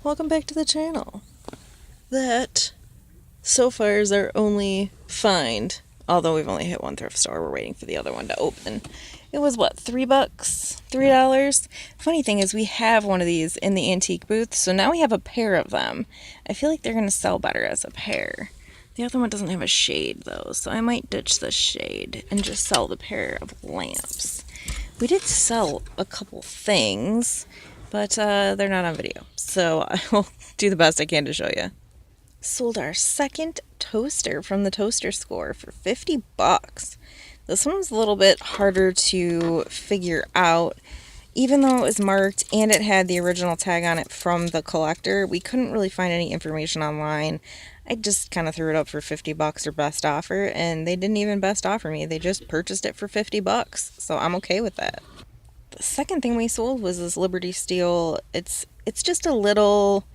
Welcome back to the channel. That, so far, is our only find. Although we've only hit one thrift store, we're waiting for the other one to open. It was what, $3? $3? Funny thing is we have one of these in the antique booth, so now we have a pair of them. I feel like they're going to sell better as a pair. The other one doesn't have a shade though, so I might ditch the shade and just sell the pair of lamps. We did sell a couple things, but they're not on video, so I will do the best I can to show you. Sold our second toaster from the toaster score for $50. This one was a little bit harder to figure out. Even though it was marked and it had the original tag on it from the collector, we couldn't really find any information online. I just kind of threw it up for $50 or best offer, and they didn't even best offer me. They just purchased it for $50, so I'm okay with that. The second thing we sold was this Liberty Steel. It's just a little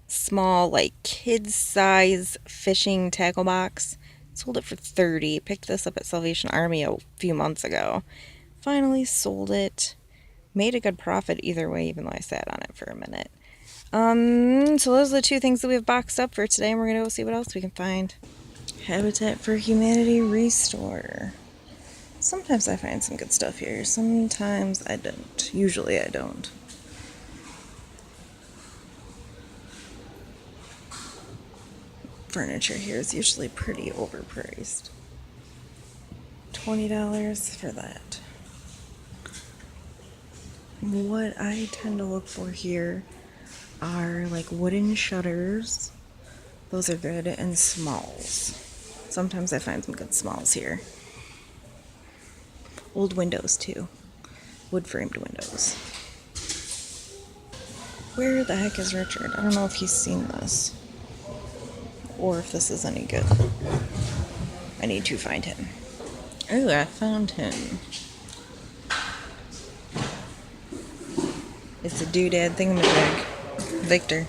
small, like kid size fishing tackle box. Sold it for $30. Picked this up at Salvation Army a few months ago. Finally sold it. Made a good profit either way, even though I sat on it for a minute. So those are the two things that we've boxed up for today, and we're gonna go see what else we can find. Habitat for Humanity Restore. Sometimes I find some good stuff here. Sometimes I don't. Usually I don't. Furniture here is usually pretty overpriced. $20 for that. What I tend to look for here are like wooden shutters. Those are good, and smalls. Sometimes I find some good smalls here. Old windows too. Wood framed windows. Where the heck is Richard? I don't know if he's seen this or if this is any good. I need to find him. Oh, I found him. It's a doodad thingamajig. Victor.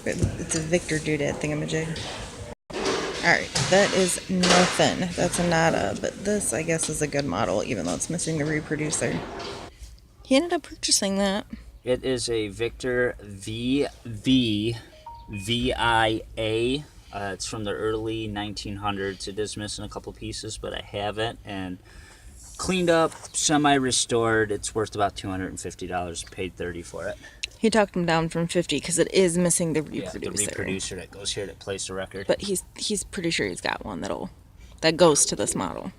It's a Victor doodad thingamajig. Alright, that is nothing. That's a nada, but this, I guess, is a good model, even though it's missing the reproducer. He ended up purchasing that. It is a Victor VIA. It's from the early 1900s. It is missing a couple pieces, but I have it, and cleaned up, semi-restored. It's worth about $250. Paid $30 for it. He talked him down from $50 because it is missing the reproducer. Yeah, the reproducer that goes here that plays the record. But he's pretty sure he's got one that goes to this model.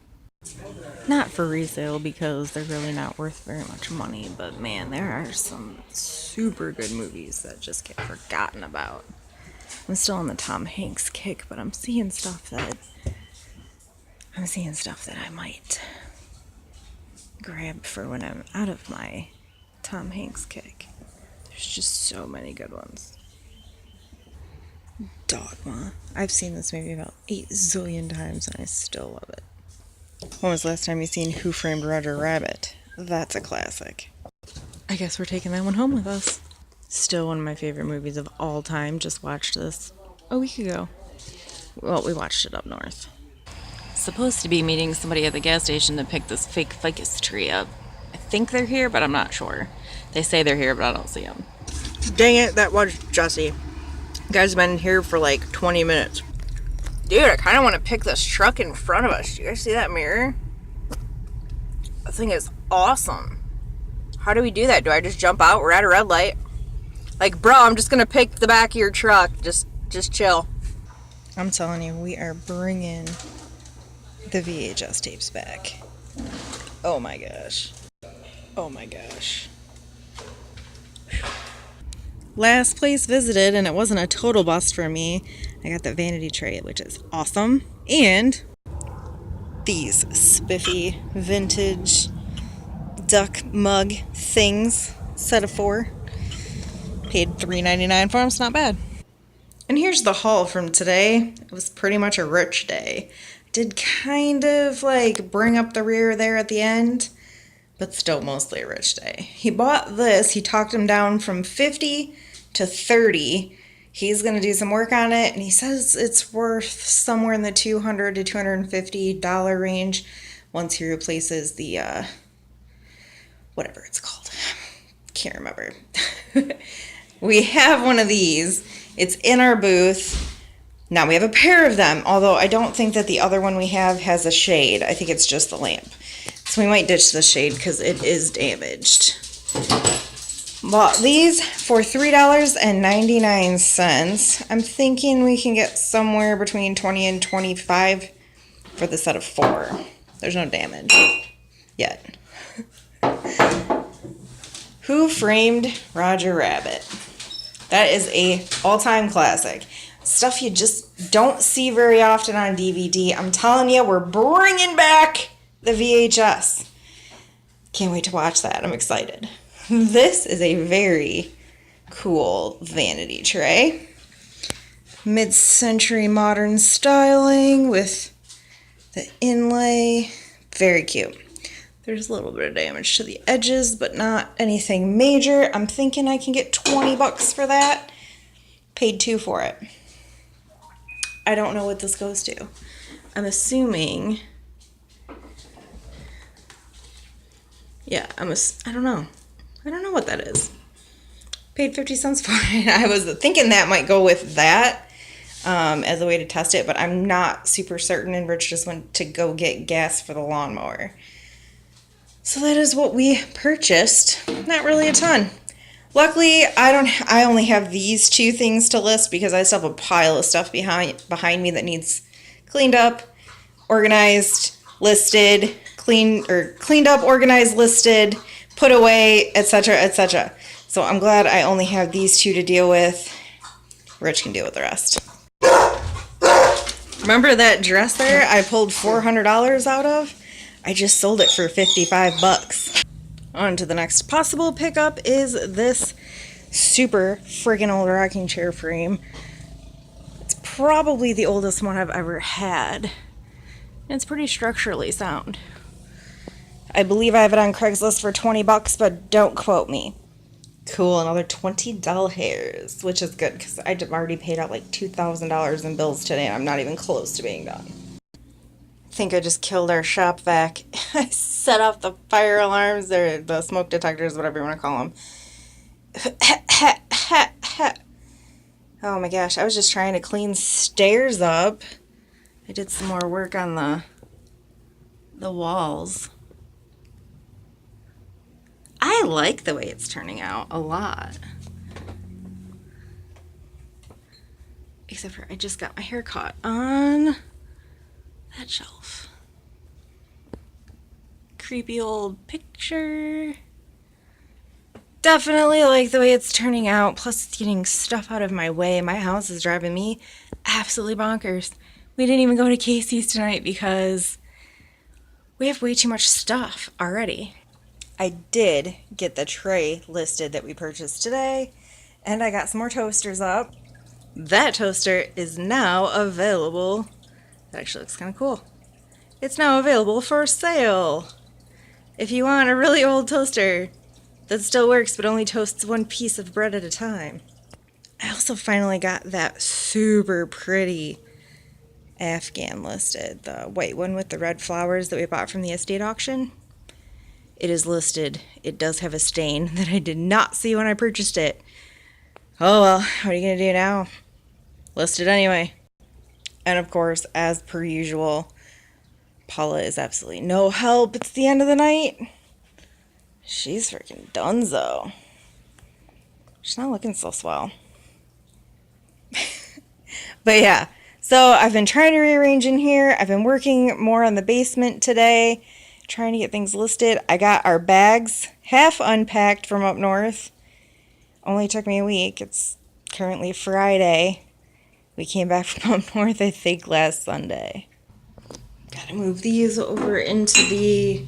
Not for resale because they're really not worth very much money, but man, there are some super good movies that just get forgotten about. I'm still on the Tom Hanks kick, but I'm seeing stuff that I might grab for when I'm out of my Tom Hanks kick. There's just so many good ones. Dogma. I've seen this movie about 8 zillion times and I still love it. When was the last time you seen Who Framed Roger Rabbit? That's a classic. I guess we're taking that one home with us. Still one of my favorite movies of all time. Just watched this a week ago. Well, we watched it up north. Supposed to be meeting somebody at the gas station to pick this fake ficus tree up. I think they're here, but I'm not sure. They say they're here, but I don't see them. Dang it, that was Jesse. Guy's been here for like 20 minutes. Dude, I kind of want to pick this truck in front of us. Do you guys see that mirror? That thing is awesome. How do we do that? Do I just jump out? We're at a red light. Like, bro, I'm just going to pick the back of your truck. Just chill. I'm telling you, we are bringing the VHS tapes back. Oh my gosh. Oh my gosh. Last place visited, and it wasn't a total bust for me. I got the vanity tray, which is awesome. And these spiffy vintage duck mug things, set of 4. Paid $3.99 for them, it's not bad. And here's the haul from today. It was pretty much a rich day. Did kind of like bring up the rear there at the end, but still mostly a rich day. He bought this. He talked him down from $50 to $30. He's going to do some work on it, and he says it's worth somewhere in the $200 to $250 range once he replaces the, whatever it's called. Can't remember. We have one of these. It's in our booth. Now we have a pair of them, although I don't think that the other one we have has a shade. I think it's just the lamp. So we might ditch the shade because it is damaged. Bought these for $3.99. I'm thinking we can get somewhere between 20 and 25 for the set of 4. There's no damage yet. Who Framed Roger Rabbit? That is a all-time classic. Stuff you just don't see very often on DVD. I'm telling you, we're bringing back the VHS. Can't wait to watch that. I'm excited. This is a very cool vanity tray. Mid-century modern styling with the inlay. Very cute. There's a little bit of damage to the edges, but not anything major. I'm thinking I can get 20 bucks for that. Paid $2 for it. I don't know what this goes to. I'm assuming... Yeah, I don't know. I don't know what that is. Paid 50 cents for it. I was thinking that might go with that as a way to test it, but I'm not super certain, and Rich just went to go get gas for the lawnmower. So that is what we purchased. Not really a ton. Luckily, I only have these 2 things to list because I still have a pile of stuff behind me that needs cleaned up, organized, listed, cleaned up, organized, listed, put away, etc., etc. So I'm glad I only have these 2 to deal with. Rich can deal with the rest. Remember that dresser I pulled $400 out of? I just sold it for 55 bucks. On to the next possible pickup is this super friggin' old rocking chair frame. It's probably the oldest one I've ever had. It's pretty structurally sound. I believe I have it on Craigslist for 20 bucks, but don't quote me. Cool, another $20, which is good because I've already paid out like $2,000 in bills today and I'm not even close to being done. I think I just killed our shop vac. I set off the fire alarms, or the smoke detectors, whatever you want to call them. Oh my gosh, I was just trying to clean stairs up. I did some more work on the walls. I like the way it's turning out a lot. Except for I just got my hair caught on that shelf. Creepy old picture. Definitely like the way it's turning out. Plus it's getting stuff out of my way. My house is driving me absolutely bonkers. We didn't even go to Casey's tonight because we have way too much stuff already. I did get the tray listed that we purchased today, and I got some more toasters up. That toaster is now available. That actually looks kind of cool. It's now available for sale. If you want a really old toaster that still works but only toasts 1 piece of bread at a time. I also finally got that super pretty Afghan listed, the white one with the red flowers that we bought from the estate auction. It is listed. It does have a stain that I did not see when I purchased it. Oh well, what are you going to do now? List it anyway. And of course, as per usual, Paula is absolutely no help. It's the end of the night. She's freaking donezo. She's not looking so swell. But yeah, so I've been trying to rearrange in here. I've been working more on the basement today, trying to get things listed. I got our bags half unpacked from up north. Only took me a week. It's currently Friday. We came back from up north, I think, last Sunday. Gotta move these over into the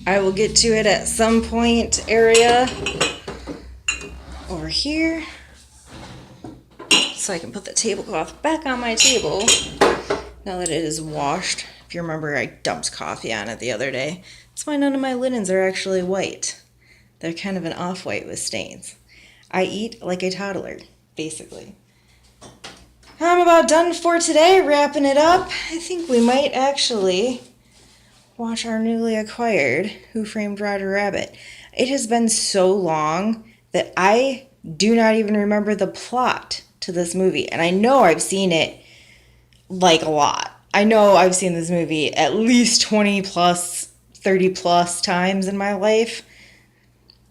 I will get to it at some point area over here, so I can put the tablecloth back on my table now that it is washed. If you remember, I dumped coffee on it the other day. That's why none of my linens are actually white. They're kind of an off-white with stains. I eat like a toddler, basically. I'm about done for today, wrapping it up. I think we might actually watch our newly acquired Who Framed Roger Rabbit. It has been so long that I do not even remember the plot to this movie. And I know I've seen it like a lot. I know I've seen this movie at least 20 plus, 30 plus times in my life.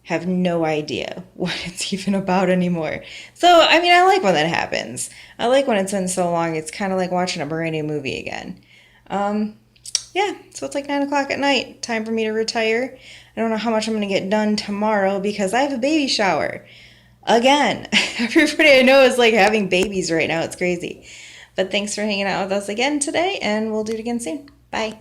Have no idea what it's even about anymore. So, I mean, I like when that happens. I like when it's been so long. It's kind of like watching a brand new movie again. Um, yeah, so it's like 9 o'clock at night. Time for me to retire. I don't know how much I'm going to get done tomorrow because I have a baby shower. Again, everybody I know is like having babies right now. It's crazy. But thanks for hanging out with us again today, and we'll do it again soon. Bye.